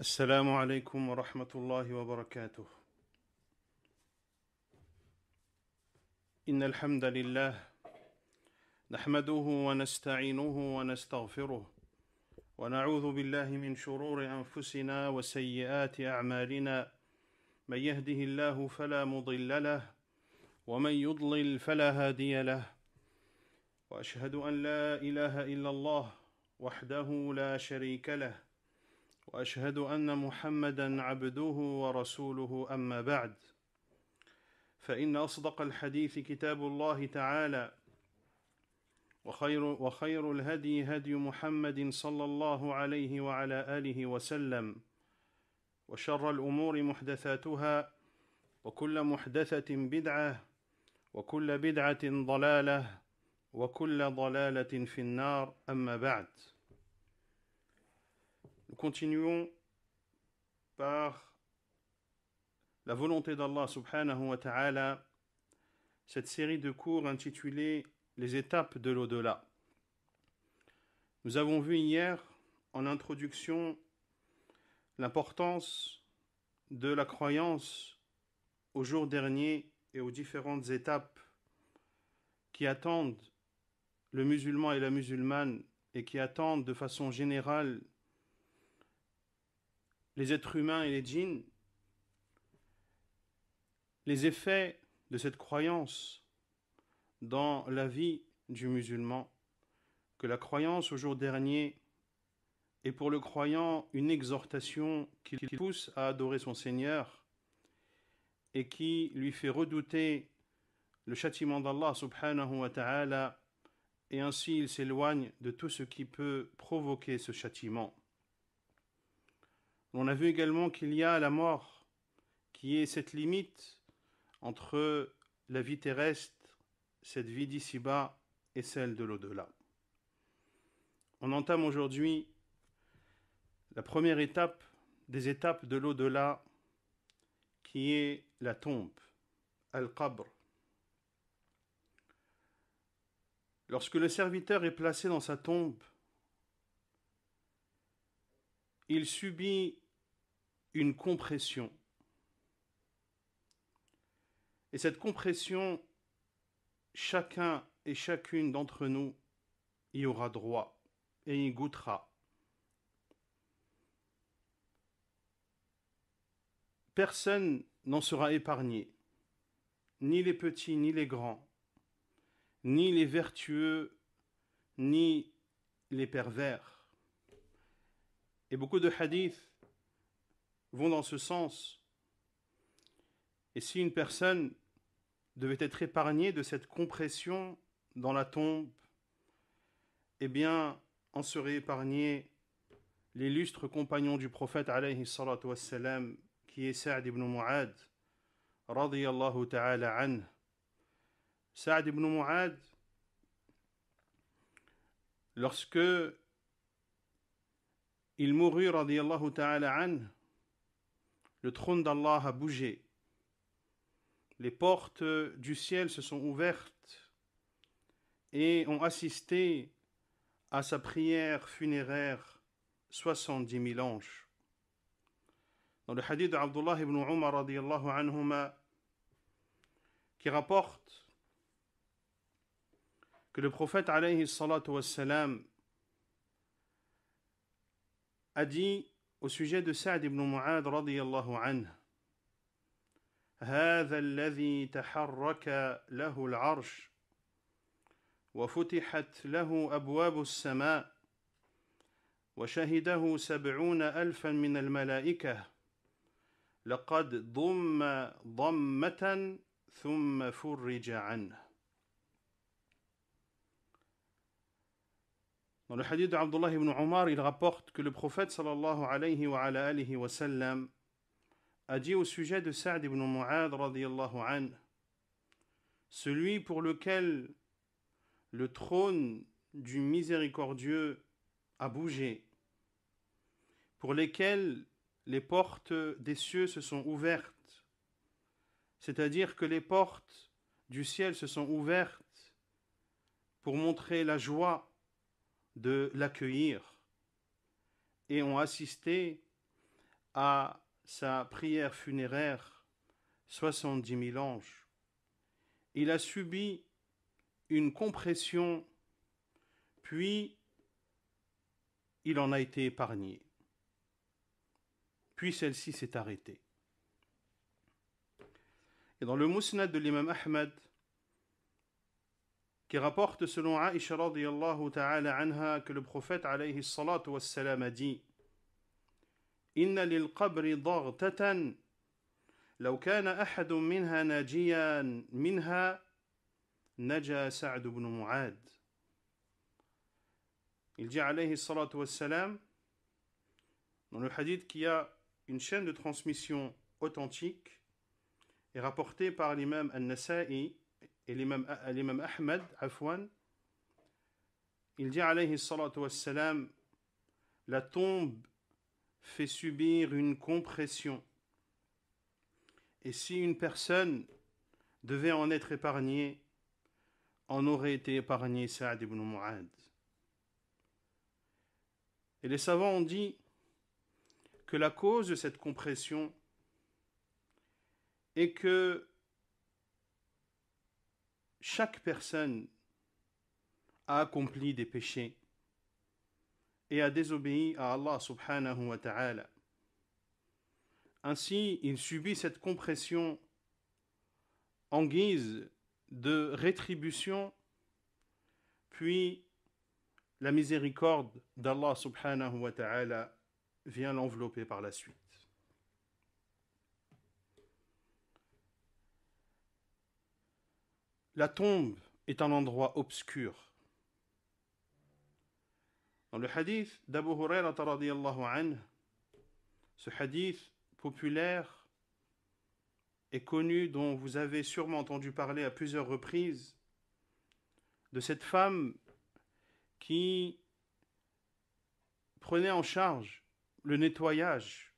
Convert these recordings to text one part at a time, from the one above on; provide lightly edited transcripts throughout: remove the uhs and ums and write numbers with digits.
السلام عليكم ورحمة الله وبركاته. إن الحمد لله نحمده ونستعينه ونستغفره ونعوذ بالله من شرور أنفسنا وسيئات أعمالنا، من يهده الله فلا مضل له ومن يضلل فلا هادي له، وأشهد أن لا إله إلا الله وحده لا شريك له، وأشهد أن محمدًا عبده ورسوله، أما بعد، فإن أصدق الحديث كتاب الله تعالى، وخير الهدي هدي محمد صلى الله عليه وعلى آله وسلم، وشر الأمور محدثاتها، وكل محدثة بدعة، وكل بدعة ضلالة، وكل ضلالة في النار، أما بعد. Nous continuons par la volonté d'Allah subhanahu wa ta'ala cette série de cours intitulée Les étapes de l'au-delà. Nous avons vu hier en introduction l'importance de la croyance au jour dernier et aux différentes étapes qui attendent le musulman et la musulmane et qui attendent de façon générale les êtres humains et les djinns, les effets de cette croyance dans la vie du musulman, que la croyance au jour dernier est pour le croyant une exhortation qui le pousse à adorer son Seigneur et qui lui fait redouter le châtiment d'Allah subhanahu wa ta'ala, et ainsi il s'éloigne de tout ce qui peut provoquer ce châtiment. On a vu également qu'il y a la mort qui est cette limite entre la vie terrestre, cette vie d'ici-bas, et celle de l'au-delà. On entame aujourd'hui la première étape des étapes de l'au-delà, qui est la tombe, al-qabr. Lorsque le serviteur est placé dans sa tombe, il subit une compression. Et cette compression, chacun et chacune d'entre nous y aura droit et y goûtera. Personne n'en sera épargné, ni les petits, ni les grands, ni les vertueux, ni les pervers. Et beaucoup de hadiths vont dans ce sens. Et si une personne devait être épargnée de cette compression dans la tombe, eh bien, en serait épargné l'illustre compagnon du prophète alayhi salatu wassalam, qui est Sa'd ibn Mu'ad, radiyallahu ta'ala anhu. Sa'd ibn Mu'ad, lorsque il mourut, radiyallahu ta'ala anhu, le trône d'Allah a bougé. Les portes du ciel se sont ouvertes et ont assisté à sa prière funéraire 70 000 anges. Dans le hadith d'Abdullah ibn Umar radiyallahu anhuma, qui rapporte que le prophète alayhi salatu wassalam a dit au sujet de Sa'd ibn Mu'ad radiyallahu anhu: هذا الذي تحرك له العرش وفتحت له أبواب السماء وشهده 70,000 من الملائكة لقد ضم ضمة ثم فرج عنه. Dans le hadith d'Abdullah ibn Umar, il rapporte que le prophète sallallahu alayhi wa ala alihi wa sallam a dit au sujet de Sa'd ibn Mu'ad radiyallahu anhu: celui pour lequel le trône du miséricordieux a bougé, pour lesquels les portes des cieux se sont ouvertes, c'est-à-dire que les portes du ciel se sont ouvertes pour montrer la joie de l'accueillir, et ont assisté à sa prière funéraire 70 000 anges. Il a subi une compression, puis il en a été épargné. Puis celle-ci s'est arrêtée. Et dans le Musnad de l'imam Ahmad, qui rapporte selon Aïcha radiyallahu ta'ala anha que le prophète alayhi salatu wassalam a dit: Inna lil qabri daghtatan law kana ahadun minha najiyan minha naja Sa'd ibn Mu'ad. Il dit alayhi salatu wassalam dans le hadith qu'il y a une chaîne de transmission authentique et rapportée par l'imam An-Nasa'i et l'imam Ahmad, afwan, il dit alayhi salatu wassalam, la tombe fait subir une compression. Et si une personne devait en être épargnée, en aurait été épargné Sa'd ibn Mu'ad. Et les savants ont dit que la cause de cette compression est que chaque personne a accompli des péchés et a désobéi à Allah subhanahu wa ta'ala. Ainsi, il subit cette compression en guise de rétribution, puis la miséricorde d'Allah subhanahu wa ta'ala vient l'envelopper par la suite. La tombe est un endroit obscur. Dans le hadith d'Abu Hurayrata radiyallahu anhu, ce hadith populaire et connu dont vous avez sûrement entendu parler à plusieurs reprises, de cette femme qui prenait en charge le nettoyage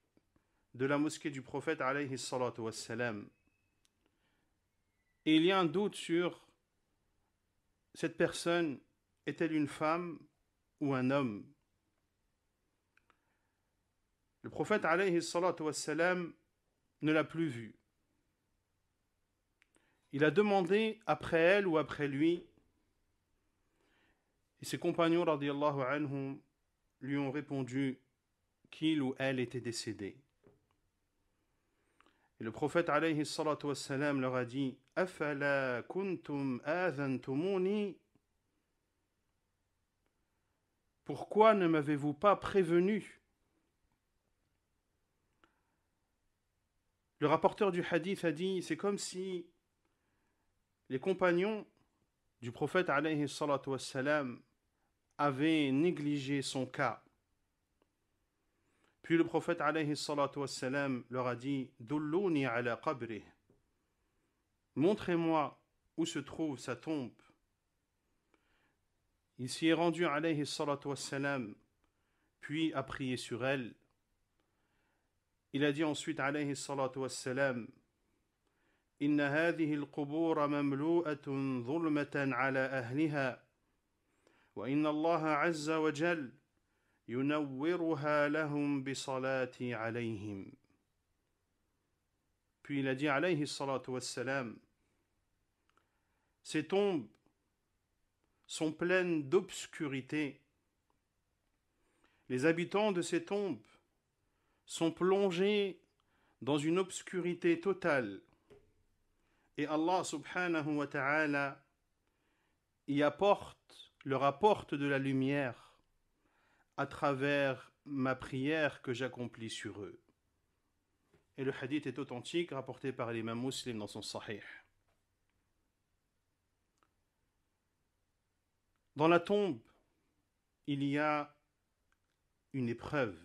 de la mosquée du prophète alayhi salatu wassalam. Et il y a un doute sur cette personne, est-elle une femme ou un homme? Le prophète alayhi salatu wassalam ne l'a plus vue. Il a demandé après elle ou après lui, et ses compagnons radiyallahu anhum lui ont répondu qu'il ou elle était décédé. Et le prophète alayhi salatu wassalam leur a dit: Afala kuntum adhantumuni? Pourquoi ne m'avez-vous pas prévenu? Le rapporteur du hadith a dit: c'est comme si les compagnons du prophète alayhi salatu wassalam avaient négligé son cas. Puis le prophète alayhi salatu wassalam leur a dit: Dulluni ala qabrih. Montrez-moi où se trouve sa tombe. Il s'y est rendu alayhi salatu wassalam, puis a prié sur elle. Il a dit ensuite alayhi salatu wassalam: Inna hadhihi al-qubur mamlu'atun dhulmatan ala ahliha wa inna Allah azza wa jal yunawwiruha lahum bi salati alayhim. Puis il a dit alayhi salatu wassalam: ces tombes sont pleines d'obscurité. Les habitants de ces tombes sont plongés dans une obscurité totale. Et Allah subhanahu wa ta'ala leur apporte de la lumière à travers ma prière que j'accomplis sur eux. Et le hadith est authentique, rapporté par l'imam Muslim dans son Sahih. Dans la tombe, il y a une épreuve.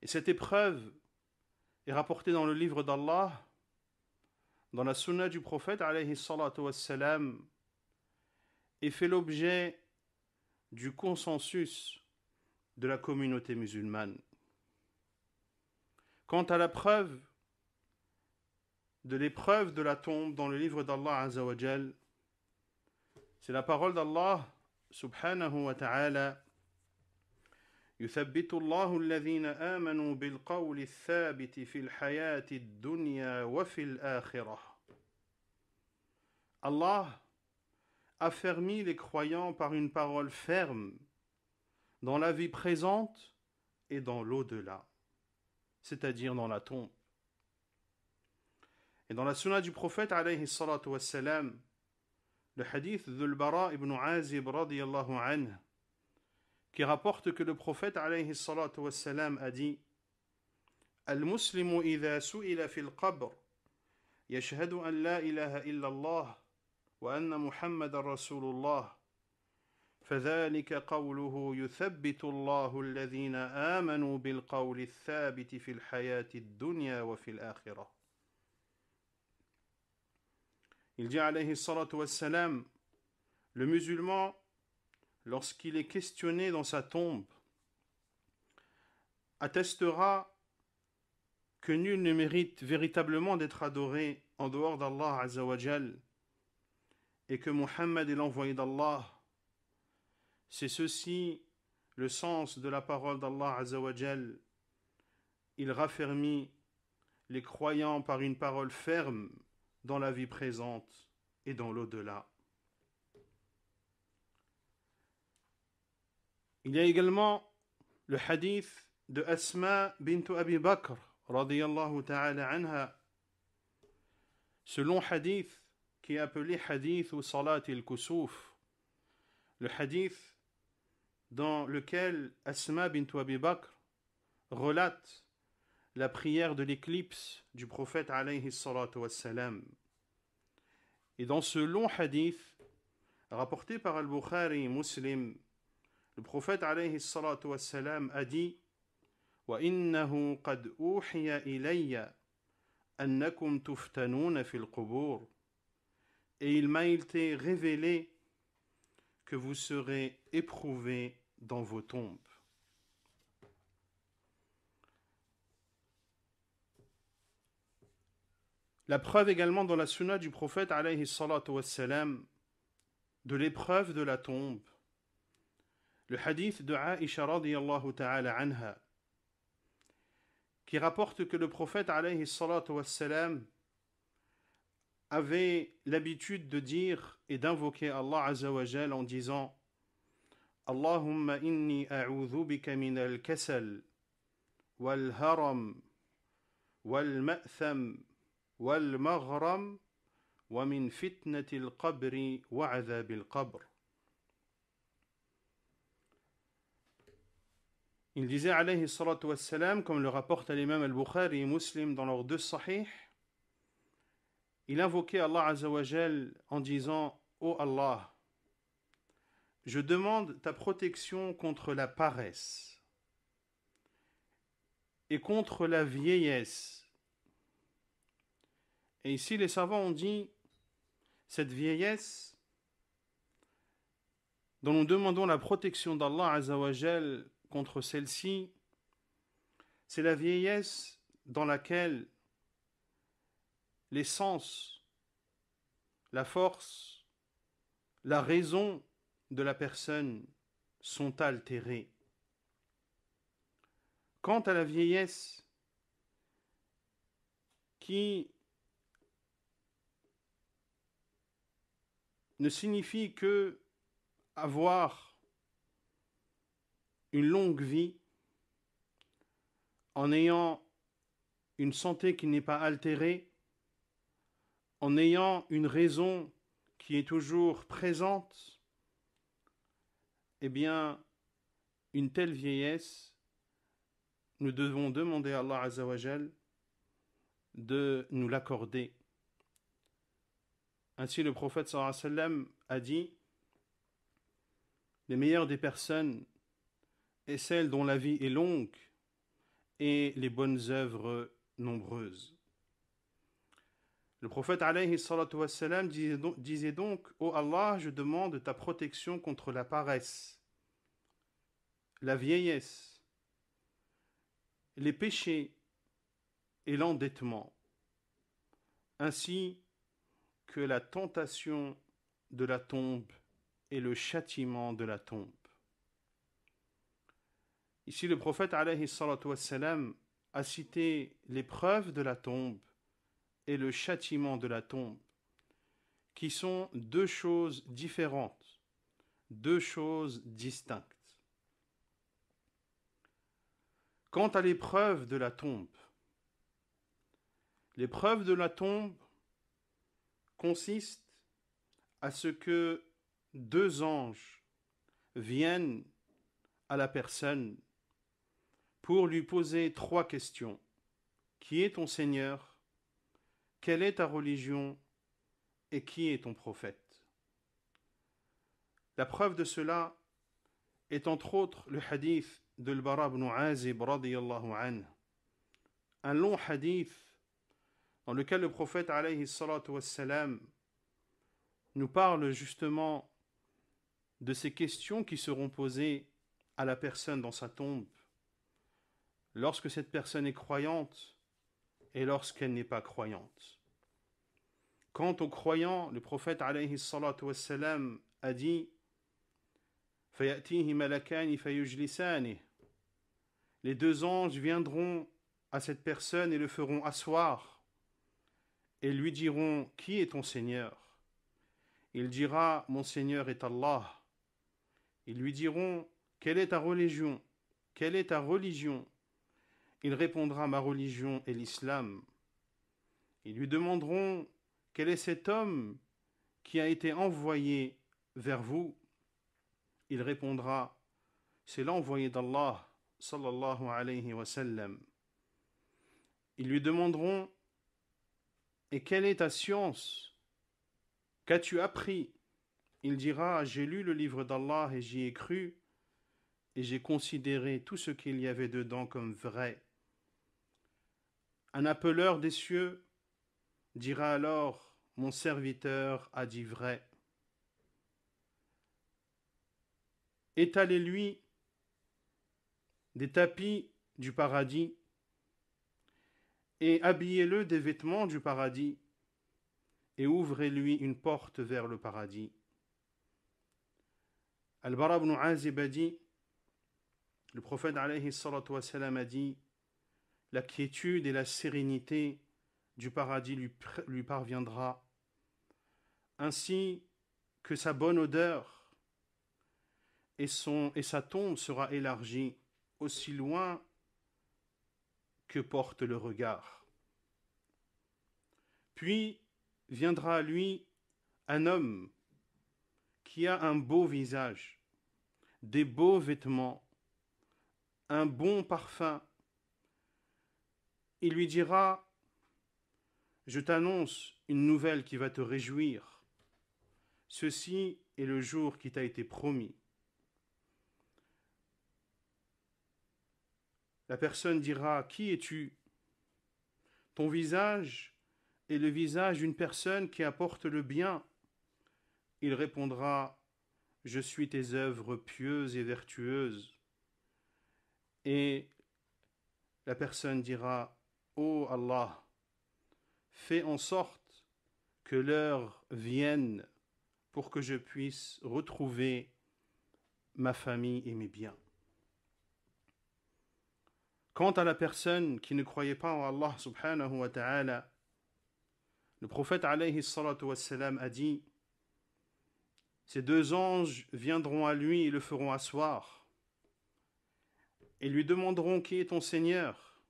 Et cette épreuve est rapportée dans le livre d'Allah, dans la sunna du prophète alayhi salatu wassalam, et fait l'objet du consensus de la communauté musulmane. Quant à l'épreuve de la tombe dans le livre d'Allah azza wa jal, c'est la parole d'Allah subhanahu wa ta'ala: يثبت الله الذين آمنوا بالقول الثابت في الحياة الدنيا وفي الآخرة. Allah affermit les croyants par une parole ferme dans la vie présente et dans l'au-delà, c'est-à-dire dans la tombe. Et dans la sunna du prophète, alayhi salatu wassalam, le hadith de Bara ibn Azib radiyallahu anhu, qui rapporte que le prophète alayhi salatu wassalam a dit: Al-Muslimu idha su'ila fil qabr yashhadu an la ilaha illa Allah wa anna Muhammadan Rasulullah فذلك قوله يثبت الله الذين آمنوا بالقول الثابت في الحياة الدنيا وفي الآخرة. Il dit alayhi salatu wassalam, le musulman, lorsqu'il est questionné dans sa tombe, attestera que nul ne mérite véritablement d'être adoré en dehors d'Allah Azza wa Jal et que Muhammad est l'envoyé d'Allah. C'est ceci le sens de la parole d'Allah Azza wa Jal. Il raffermit les croyants par une parole ferme dans la vie présente et dans l'au-delà. Il y a également le hadith de Asma bint Abi Bakr radiyallahu ta'ala anha, ce long hadith qui est appelé hadith ou salat al-kusuf, le hadith dans lequel Asma bint Abi Bakr relate la prière de l'éclipse du prophète alayhi salatu wassalam. Et dans ce long hadith rapporté par Al-Bukhari et Muslim, le prophète alayhi salatu wassalam a dit: وَإِنَّهُ قَدْ أُوحِيَ إِلَيَّ أَنَّكُمْ تُفْتَنُونَ فِي الْقُبُورِ. Et il m'a été révélé que vous serez éprouvés dans vos tombes. La preuve également dans la sunna du prophète alayhi salatu wassalam de l'épreuve de la tombe, le hadith de Aïcha radiyallahu ta'ala anha, qui rapporte que le prophète alayhi salatu wassalam avait l'habitude de dire et d'invoquer Allah Azza wa Jal en disant: Allahumma inni a'udhu bika min al-kasal wal haram wal ma'tham wal maghram wa min fitnati al-qabri wa adhab al-qabr. Il disait alayhi salatu wassalam, comme le rapporte l'imam al-Bukhari et Muslim dans leurs deux sahih, il invoquait Allah Azza wa Jal en disant: Ô Allah, je demande ta protection contre la paresse et contre la vieillesse. Et ici les savants ont dit, cette vieillesse dont nous demandons la protection d'Allah Azza wa Jal contre celle-ci, c'est la vieillesse dans laquelle les sens, la force, la raison de la personne sont altérés. Quant à la vieillesse qui ne signifie que avoir une longue vie en ayant une santé qui n'est pas altérée, en ayant une raison qui est toujours présente, eh bien, une telle vieillesse, nous devons demander à Allah Azza wa Jal de nous l'accorder. Ainsi, le prophète sallallahu alayhi wa sallam a dit: les meilleures des personnes est celle dont la vie est longue et les bonnes œuvres nombreuses. Le prophète alayhi salatu wassalam disait donc: Ô Allah, je demande ta protection contre la paresse, la vieillesse, les péchés et l'endettement, ainsi que la tentation de la tombe et le châtiment de la tombe. Ici, le prophète alayhi salatu wassalam a cité l'épreuve de la tombe et le châtiment de la tombe, qui sont deux choses différentes, deux choses distinctes. Quant à l'épreuve de la tombe consiste à ce que deux anges viennent à la personne pour lui poser trois questions. Qui est ton Seigneur? Quelle est ta religion? Et qui est ton prophète? La preuve de cela est entre autres le hadith de Al-Bara ibn Azib radiyallahu anhu, un long hadith dans lequel le prophète alayhi salatu wassalam nous parle justement de ces questions qui seront posées à la personne dans sa tombe, lorsque cette personne est croyante et lorsqu'elle n'est pas croyante. Quant aux croyants, le prophète alayhi salatu wassalam a dit فَيَأْتِيهِ مَلَكَانِ فَيُجْلِسَانِهِ. Les deux anges viendront à cette personne et le feront asseoir et lui diront: qui est ton Seigneur? Il dira: mon Seigneur est Allah. Ils lui diront: quelle est ta religion? Quelle est ta religion? Il répondra: ma religion est l'islam. Ils lui demanderont: quel est cet homme qui a été envoyé vers vous? Il répondra: c'est l'envoyé d'Allah, sallallahu alayhi wa sallam. Ils lui demanderont: et quelle est ta science? Qu'as-tu appris? Il dira: j'ai lu le livre d'Allah et j'y ai cru, et j'ai considéré tout ce qu'il y avait dedans comme vrai. Un appeleur des cieux dira alors: mon serviteur a dit vrai. Étalez-lui des tapis du paradis et habillez-le des vêtements du paradis et ouvrez-lui une porte vers le paradis. Al-Bara ibn Azib a dit, le prophète alayhi salatu wassalam a dit: la quiétude et la sérénité du paradis lui parviendra, ainsi que sa bonne odeur, et sa tombe sera élargie aussi loin que porte le regard. Puis viendra à lui un homme qui a un beau visage, des beaux vêtements, un bon parfum. Il lui dira: je t'annonce une nouvelle qui va te réjouir. Ceci est le jour qui t'a été promis. La personne dira: qui es-tu? Ton visage est le visage d'une personne qui apporte le bien. Il répondra: je suis tes œuvres pieuses et vertueuses. Et la personne dira: ô Allah, fais en sorte que l'heure vienne pour que je puisse retrouver ma famille et mes biens. Quant à la personne qui ne croyait pas en Allah subhanahu wa ta'ala, le prophète alayhi salatu wassalam a dit: ces deux anges viendront à lui et le feront asseoir et lui demanderont: qui est ton Seigneur?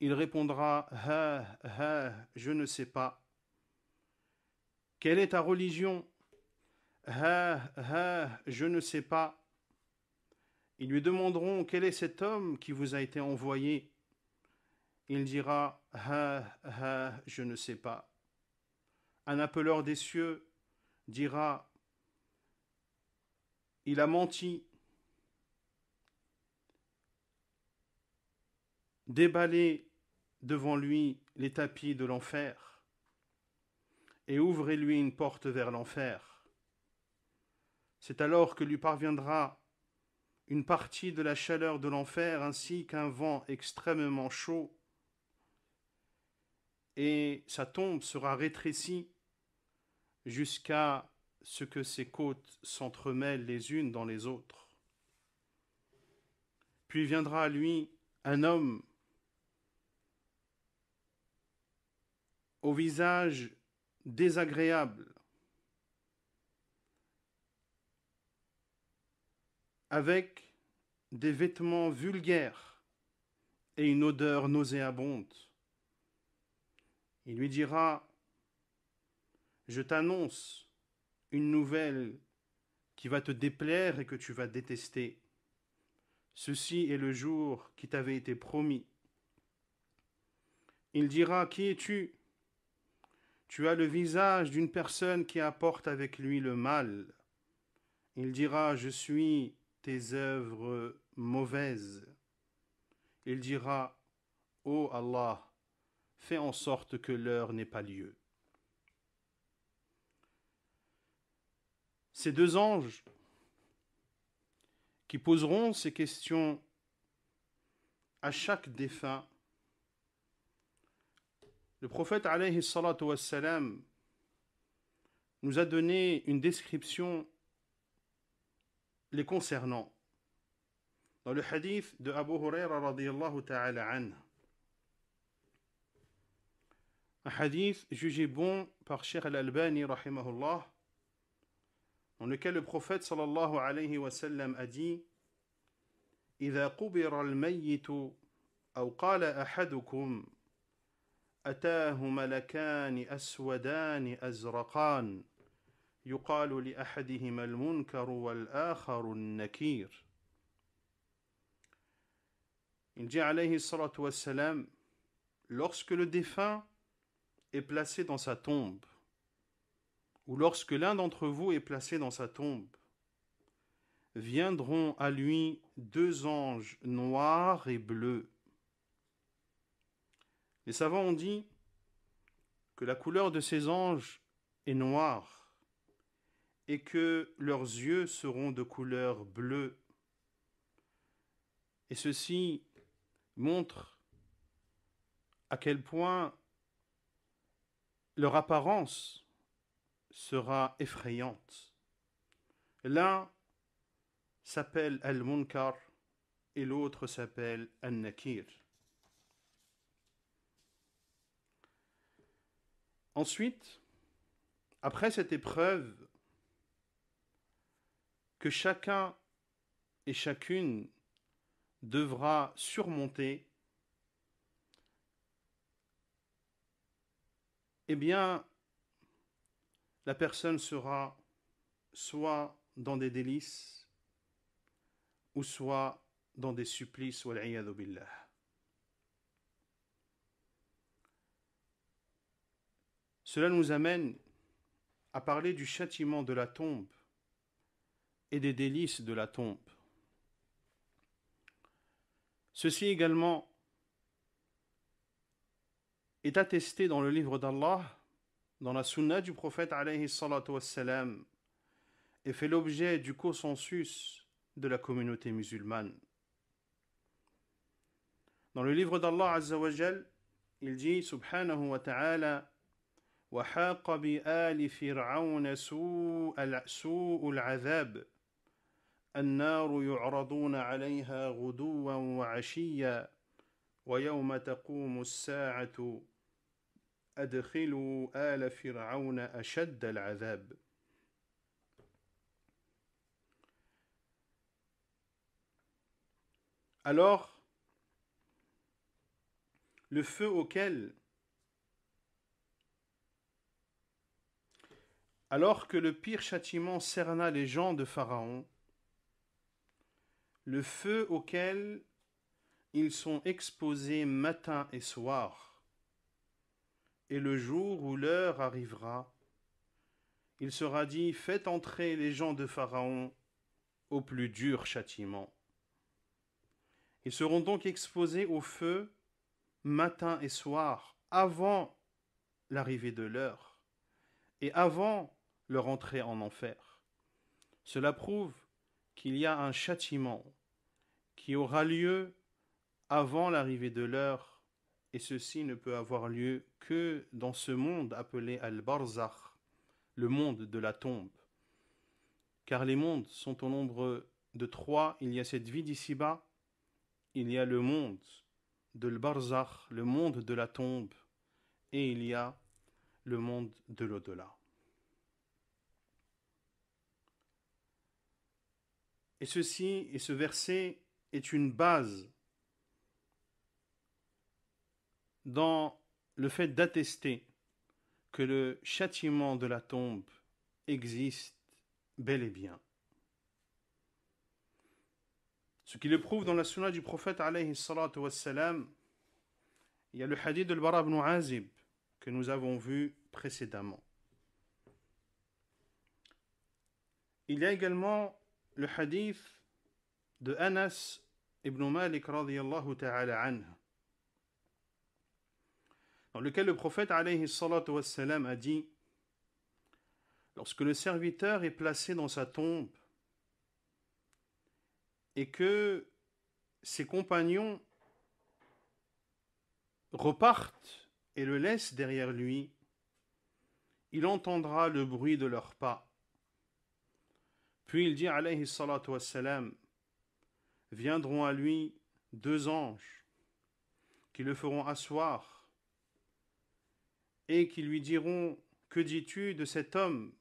Il répondra: je ne sais pas. Quelle est ta religion? Je ne sais pas. Ils lui demanderont: quel est cet homme qui vous a été envoyé? Il dira: je ne sais pas. Un appeleur des cieux dira: il a menti. Déballez devant lui les tapis de l'enfer et ouvrez-lui une porte vers l'enfer. C'est alors que lui parviendra une partie de la chaleur de l'enfer ainsi qu'un vent extrêmement chaud, et sa tombe sera rétrécie jusqu'à ce que ses côtes s'entremêlent les unes dans les autres. Puis viendra à lui un homme au visage désagréable, avec des vêtements vulgaires et une odeur nauséabonde. Il lui dira: je t'annonce une nouvelle qui va te déplaire et que tu vas détester. Ceci est le jour qui t'avait été promis. Il dira: qui es-tu? Tu as le visage d'une personne qui apporte avec lui le mal. Il dira: je suis tes œuvres mauvaises. Il dira: ô Allah, fais en sorte que l'heure n'ait pas lieu. Ces deux anges qui poseront ces questions à chaque défunt, le prophète alayhi salatu wassalam nous a donné une description les concernant. Dans le hadith de Abu Huraira radiyallahu ta'ala anhu, un hadith jugé bon par Cheikh Al-Albani rahimahullah, dans lequel le prophète sallallahu alayhi wa sallam a dit: إذا قبر الميت أو قال أحدكم أتاه ملكان أسودان أزرقان يقال لأحدهما المنكر والآخر النكير. Il dit alayhi salatu wassalam, lorsque le défunt est placé dans sa tombe, ou lorsque l'un d'entre vous est placé dans sa tombe, viendront à lui deux anges noirs et bleus. Les savants ont dit que la couleur de ces anges est noire et que leurs yeux seront de couleur bleue. Et ceci montre à quel point leur apparence sera effrayante. L'un s'appelle Al-Munkar et l'autre s'appelle Al-Nakir. Ensuite, après cette épreuve que chacun et chacune devra surmonter, eh bien, la personne sera soit dans des délices, ou soit dans des supplices, wal'iyadhu billah. Cela nous amène à parler du châtiment de la tombe et des délices de la tombe. Ceci également est attesté dans le livre d'Allah, dans la sunna du prophète alayhi salatu wassalam, et fait l'objet du consensus de la communauté musulmane. Dans le livre d'Allah azza wa jal, il dit subhanahu wa ta'ala: وحاق بآل فرعون سوء العذاب النار يعرضون عليها غدوا وعشيا ويوم تقوم الساعة أدخلوا آل فرعون أشد العذاب. Alors, le feu auquel, alors que le pire châtiment cerna les gens de Pharaon, le feu auquel ils sont exposés matin et soir, et le jour où l'heure arrivera, il sera dit: faites entrer les gens de Pharaon au plus dur châtiment. Ils seront donc exposés au feu matin et soir, avant l'arrivée de l'heure, et avant leur entrée en enfer. Cela prouve qu'il y a un châtiment qui aura lieu avant l'arrivée de l'heure, et ceci ne peut avoir lieu que dans ce monde appelé Al-Barzakh, le monde de la tombe. Car les mondes sont au nombre de 3. Il y a cette vie d'ici-bas, il y a le monde de l'barzakh, le monde de la tombe, et il y a le monde de l'au-delà. Et ce verset est une base dans le fait d'attester que le châtiment de la tombe existe bel et bien. Ce qui le prouve dans la sunna du prophète alayhi salatu wassalam, il y a le hadith de Al-Bara ibn Azib que nous avons vu précédemment. Il y a également le hadith de Anas ibn Malik radiyallahu ta'ala anhu, dans lequel le prophète alayhi salatu wassalam a dit: lorsque le serviteur est placé dans sa tombe et que ses compagnons repartent et le laissent derrière lui, il entendra le bruit de leurs pas. Puis il dit alayhi salatu wassalam: viendront à lui 2 anges qui le feront asseoir et qui lui diront: que dis-tu de cet homme?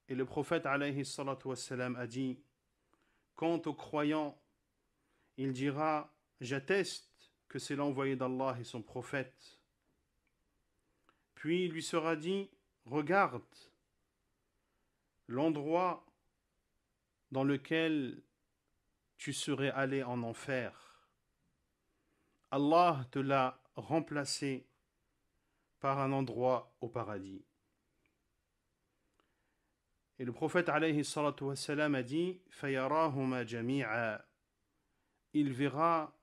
Et le prophète alayhi salatu wassalam a dit: quant au croyant, il dira: j'atteste que c'est l'envoyé d'Allah et son prophète. Puis il lui sera dit: regarde l'endroit dans lequel tu serais allé en enfer. Allah te l'a remplacé par un endroit au paradis. Et le prophète alayhi salatu wassalam a dit: fayarahuma jami'a. Il verra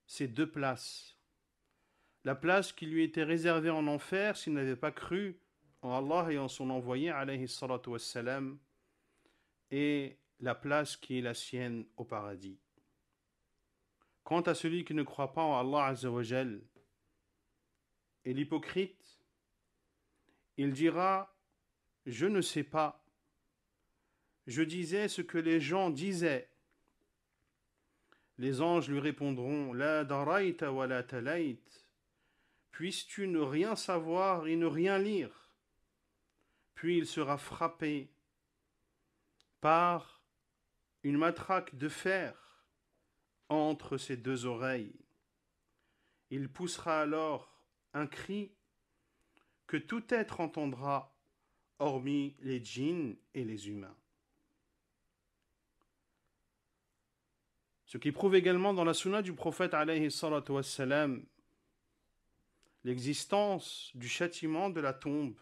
ces 2 places. La place qui lui était réservée en enfer s'il n'avait pas cru en Allah et en son envoyé alayhi salatu wassalam, et la place qui est la sienne au paradis. Quant à celui qui ne croit pas en Allah azza wa jal et l'hypocrite, il dira: je ne sais pas, je disais ce que les gens disaient. Les anges lui répondront: la daraita wa la talayt. Puisses-tu ne rien savoir et ne rien lire? Puis il sera frappé par une matraque de fer entre ses 2 oreilles. Il poussera alors un cri que tout être entendra, hormis les djinns et les humains. Ce qui prouve également dans la sunna du prophète alayhi salatu wassalam l'existence du châtiment de la tombe.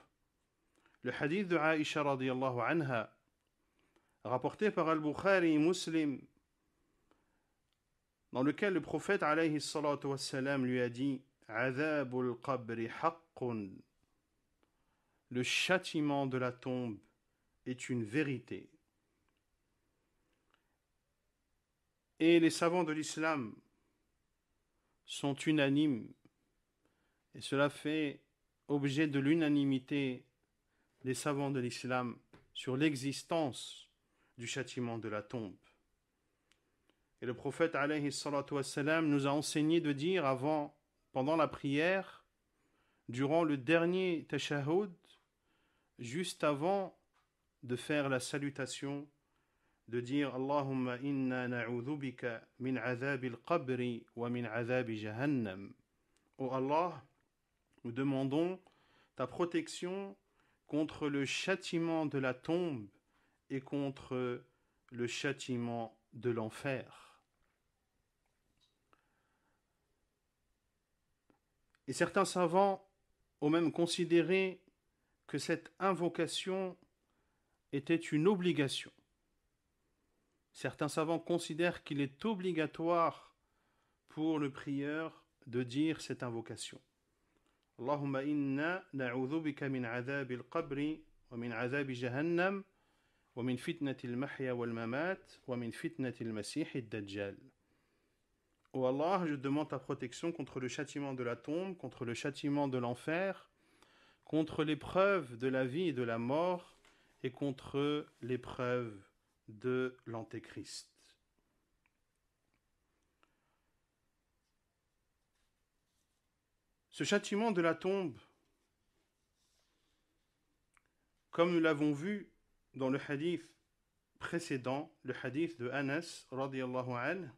Le hadith de Aïcha radiyallahu anha, rapporté par Al-Bukhari et Muslim, dans lequel le prophète alayhi salatu wassalam lui a dit: Azabul qabri haqqun. Le châtiment de la tombe est une vérité. Et les savants de l'islam sont unanimes, et cela fait objet de l'unanimité des savants de l'islam sur l'existence du châtiment de la tombe. Et le prophète alayhi salatu wassalam nous a enseigné de dire pendant la prière, durant le dernier tashahhud, juste avant de faire la salutation, de dire: Allahumma inna na'udhu bika min azabil qabri wa min azabi jahannam. Ô Allah, nous demandons ta protection contre le châtiment de la tombe et contre le châtiment de l'enfer. Et certains savants ont même considéré que cette invocation était une obligation. Certains savants considèrent qu'il est obligatoire pour le prieur de dire cette invocation. Allahumma inna na'udhu bika min azabil qabri wa min azabi jahannam wa min fitnatil mahya wal mamat wa min fitnatil masihid dajjal. Ô Allah, je demande ta protection contre le châtiment de la tombe, contre le châtiment de l'enfer, contre l'épreuve de la vie et de la mort et contre l'épreuve de l'Antéchrist. Ce châtiment de la tombe, comme nous l'avons vu dans le hadith précédent, le hadith de Anas, radiyallahu anhu,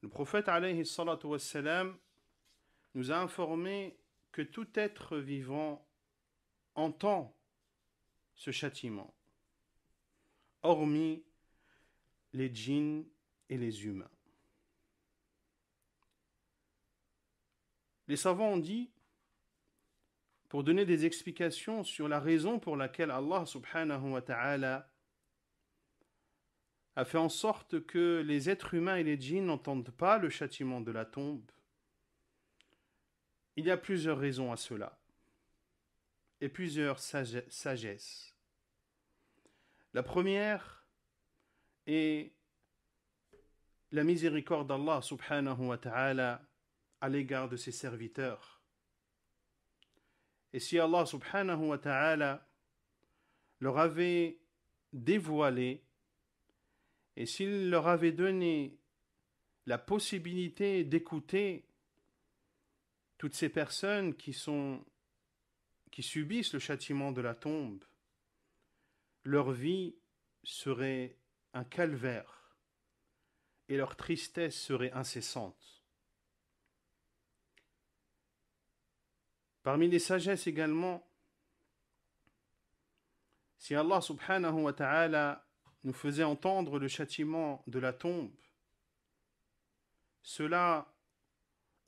le prophète alayhi salatu wassalam nous a informé que tout être vivant entend ce châtiment, hormis les djinns et les humains. Les savants ont dit, pour donner des explications sur la raison pour laquelle Allah subhanahu wa ta'ala a fait en sorte que les êtres humains et les djinns n'entendent pas le châtiment de la tombe, il y a plusieurs raisons à cela et plusieurs sagesses. La première est la miséricorde d'Allah subhanahu wa ta'ala à l'égard de ses serviteurs. Et si Allah subhanahu wa ta'ala leur avait dévoilé et s'il leur avait donné la possibilité d'écouter toutes ces personnes qui subissent le châtiment de la tombe, leur vie serait un calvaire et leur tristesse serait incessante. Parmi les sagesses également, si Allah subhanahu wa ta'ala nous faisait entendre le châtiment de la tombe, cela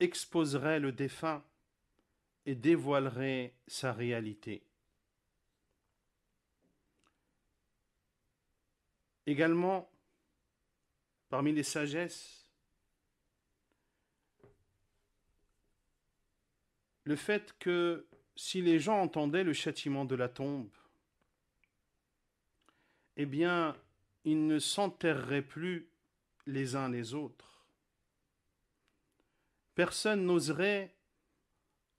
exposerait le défunt et dévoilerait sa réalité. Également, parmi les sagesses, le fait que si les gens entendaient le châtiment de la tombe, eh bien, ils ne s'enterreraient plus les uns les autres. Personne n'oserait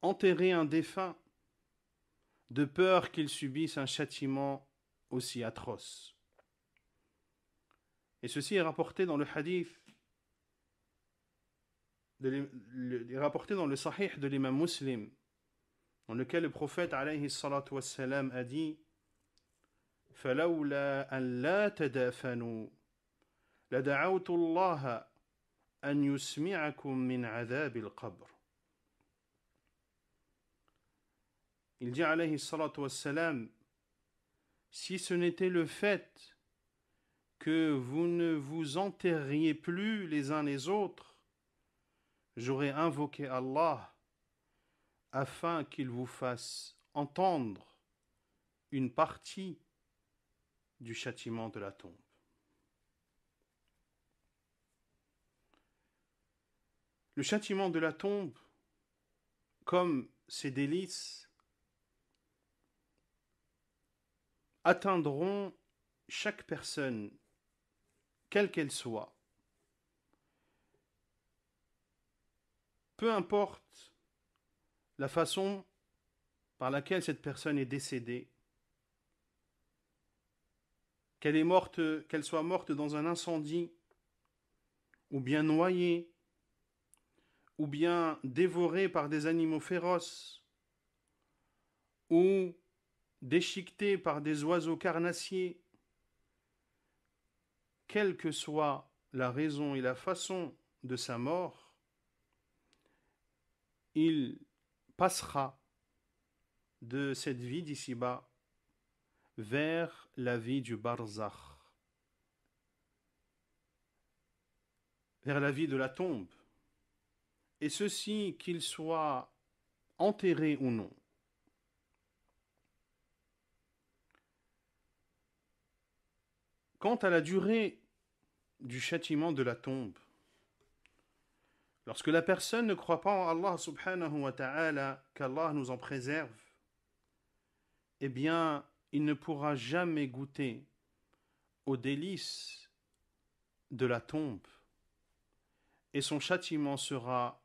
enterrer un défunt de peur qu'il subisse un châtiment aussi atroce. Et ceci est rapporté dans le hadith, rapporté dans le sahih de l'imam Muslim, dans lequel le prophète alayhi salatu wassalam a dit فَلَوْلَا أَنْ لَا تَدَافَنُوا لَدَعَوْتُ اللَّهَ أَنْ يُسْمِعَكُمْ مِنْ عَذَابِ الْقَبْرِ. Il dit alayhi salatu wassalam, si ce n'était le fait que vous ne vous enterriez plus les uns les autres, j'aurais invoqué Allah afin qu'il vous fasse entendre une partie du châtiment de la tombe. Le châtiment de la tombe, comme ses délices, atteindront chaque personne, quelle qu'elle soit. Peu importe la façon par laquelle cette personne est décédée, qu'elle soit morte dans un incendie, ou bien noyée, ou bien dévorée par des animaux féroces, ou déchiquetée par des oiseaux carnassiers, quelle que soit la raison et la façon de sa mort, il passera de cette vie d'ici-bas vers la vie du barzakh, vers la vie de la tombe, et ceci qu'il soit enterré ou non. Quant à la durée du châtiment de la tombe, lorsque la personne ne croit pas en Allah subhanahu wa ta'ala, qu'Allah nous en préserve, eh bien, il ne pourra jamais goûter aux délices de la tombe et son châtiment sera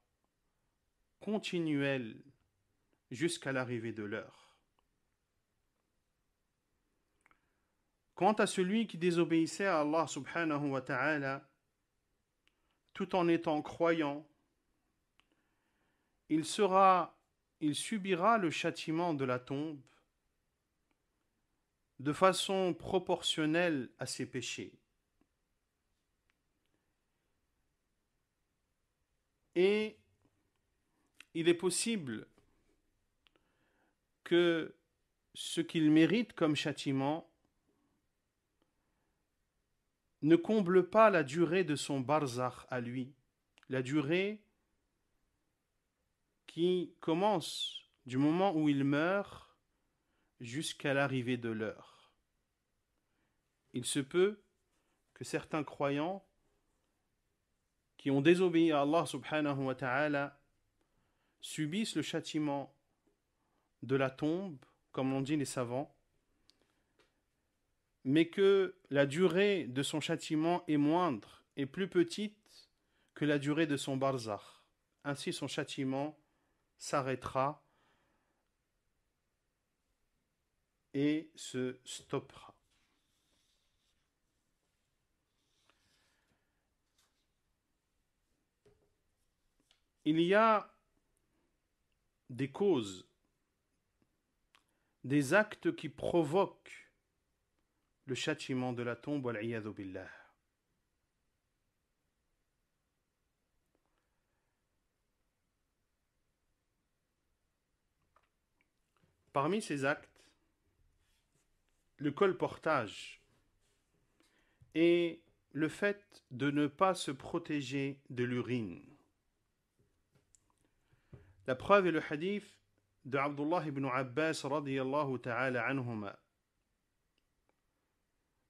continuel jusqu'à l'arrivée de l'heure. Quant à celui qui désobéissait à Allah subhanahu wa ta'ala, tout en étant croyant, il subira le châtiment de la tombe de façon proportionnelle à ses péchés. Et il est possible que ce qu'il mérite comme châtiment ne comble pas la durée de son barzakh à lui, la durée qui commence du moment où il meurt jusqu'à l'arrivée de l'heure. Il se peut que certains croyants qui ont désobéi à Allah subhanahu wa ta'ala subissent le châtiment de la tombe, comme l'ont dit les savants, mais que la durée de son châtiment est moindre et plus petite que la durée de son barzakh. Ainsi son châtiment s'arrêtera et se stoppera. Il y a des causes, des actes qui provoquent le châtiment de la tombe, wal-'iyadhu billah. Parmi ces actes, le colportage et le fait de ne pas se protéger de l'urine. La preuve est le hadith de Abdullah ibn Abbas radiyallahu ta'ala anhuma,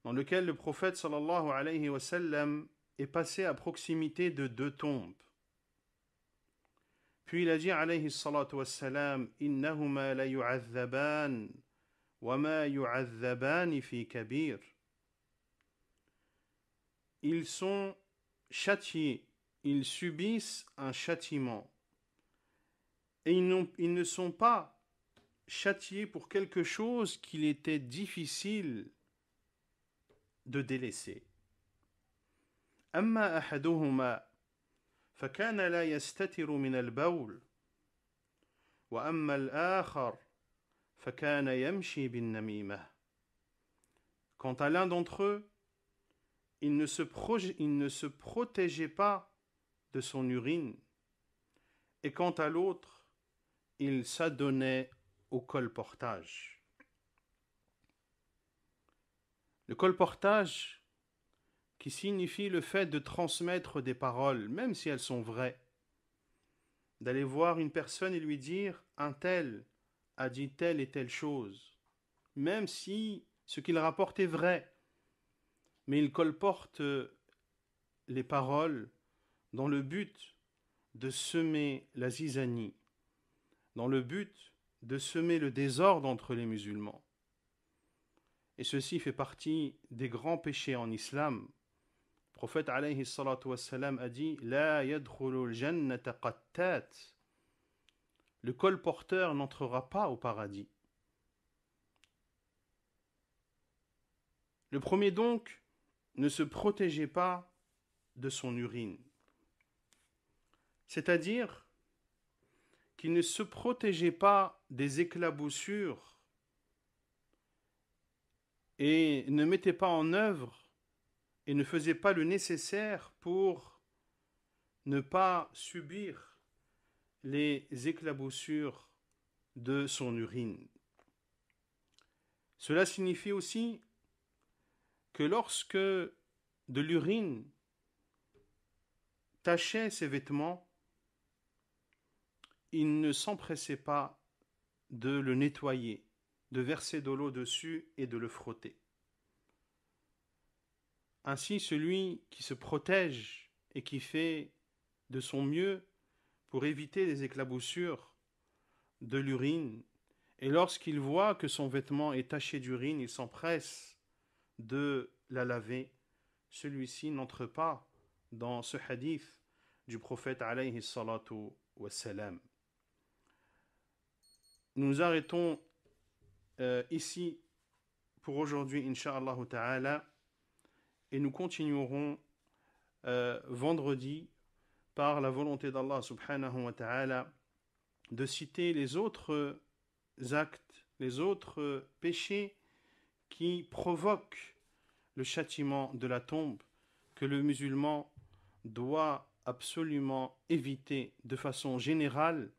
dans lequel le prophète sallallahu alayhi wa sallam est passé à proximité de deux tombes. Puis il a dit alayhi salatu wa salam, innahuma la yu'adhaban wa ma yu'adhaban fi kabir. Ils sont châtiés, ils subissent un châtiment. Et ils ne sont pas châtiés pour quelque chose qu'il était difficile de délaisser. أما أحدهما فكان لا يستتر من البول وأما الآخر فكان يمشي بالنميمة. Quant à l'un d'entre eux, il ne se protégeait pas de son urine, et quant à l'autre, il s'adonnait au colportage. Le colportage, qui signifie le fait de transmettre des paroles, même si elles sont vraies, d'aller voir une personne et lui dire « un tel a dit telle et telle chose », même si ce qu'il rapporte est vrai, mais il colporte les paroles dans le but de semer la zizanie, dans le but de semer le désordre entre les musulmans. Et ceci fait partie des grands péchés en islam. Le prophète alayhi salatu wassalam a dit « La yadkhulul jannata qattat » Le colporteur n'entrera pas au paradis. Le premier donc ne se protégeait pas de son urine. C'est-à-dire qu'il ne se protégeait pas des éclaboussures et ne mettait pas en œuvre et ne faisait pas le nécessaire pour ne pas subir les éclaboussures de son urine. Cela signifie aussi que lorsque de l'urine tachait ses vêtements, il ne s'empressait pas de le nettoyer, de verser de l'eau dessus et de le frotter. Ainsi, celui qui se protège et qui fait de son mieux pour éviter les éclaboussures de l'urine, et lorsqu'il voit que son vêtement est taché d'urine, il s'empresse de la laver, celui-ci n'entre pas dans ce hadith du prophète alayhi salatu wassalam. Nous nous arrêtons ici pour aujourd'hui, incha'Allah ta'ala, et nous continuerons vendredi par la volonté d'Allah subhanahu wa ta'ala de citer les autres actes, les autres péchés qui provoquent le châtiment de la tombe que le musulman doit absolument éviter de façon générale